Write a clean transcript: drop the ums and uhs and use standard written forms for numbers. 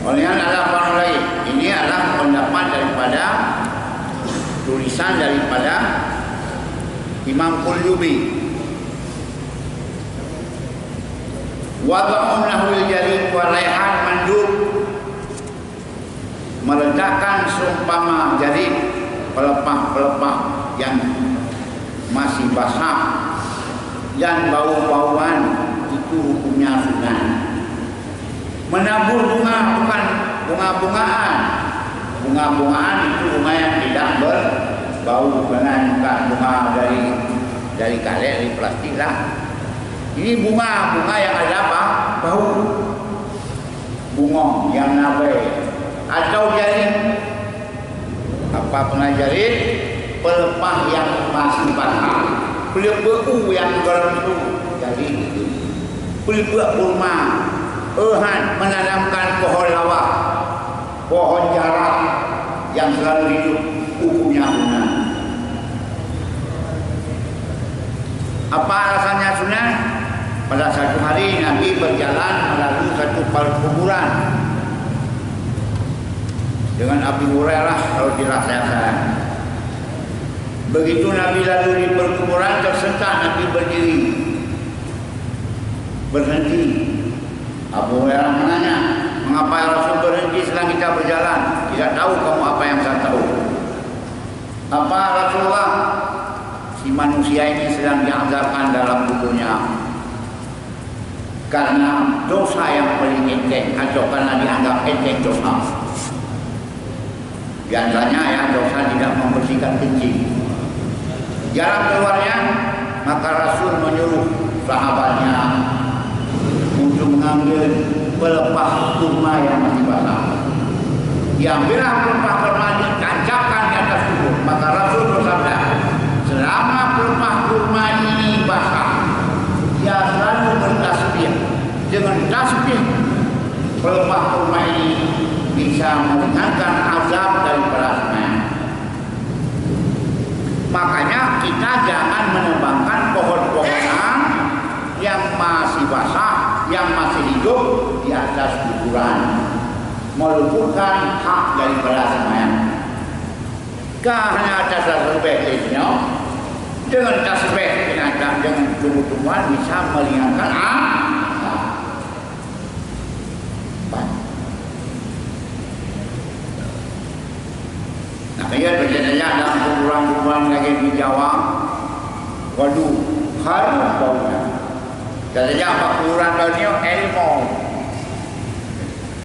Kemudian ada apa lagi? Ini adalah pendapat daripada tulisan daripada Imam Qurtubi. Wada'un lahul jarid wa raihan mandub, meletakkan seumpama jarid, pelepah-pelepah yang masih basah dan bau-bauan, itu hukumnya sunat. Menabur bunga bukan bunga-bungaan. Bunga-bungaan itu bunga yang tidak berbau, bukan bunga dari karet, dari plastik lah. Ini bunga yang ada apa? Bau. Bunga yang nabai atau jarid. Apa pernah jarid? Pelepah yang masih basah, pelepah yang berbentuk jarid itu. Pelepah kurma, menanamkan pohon lawak, pohon jarak yang selalu hidup, hukumnya sunat. Apa alasannya sunat? Pada satu hari Nabi berjalan melalui satu perkuburan dengan Abu Hurairah kalau tidak salah. Begitu Nabi lalu di perkuburan, tersentak Nabi berdiri, berhenti. Abu Hurairah menanya, mengapa ya Rasul berhenti sedang kita berjalan? Tidak tahu kamu apa yang saya tahu. Apa Rasulullah? Si manusia ini sedang diazabkan dalam kuburnya karena dosa yang paling enteng atau karena dianggap enteng dosa. Biasanya ya dosa tidak membersihkan kencing. Jalan keluarnya, maka Rasul menyuruh sahabatnya untuk mengambil pelepah kurma yang masih basah. Diambillah pelepah kurma, ditancapkan di atas kubur. Maka Rasul bersabda, selama pelepah kurma ini basah, dia selalu bertasbih. Dengan tasbih pelepah kurma ini bisa meringankan azab daripada semayang. Makanya kita jangan menebangkan pohon-pohonan yang masih basah, yang masih hidup di atas kuburan, meluputkan hak daripada semayang. Hanya atas tasbih ini, dengan tasbih binatang, dengan tumbuh-tumbuhan bisa meringankan azab. Nakanya terjadinya dalam kuburan-kuburan lagi di Jawa. Waduh, harum baunya. Katanya apa kuburan baunya? Elmo.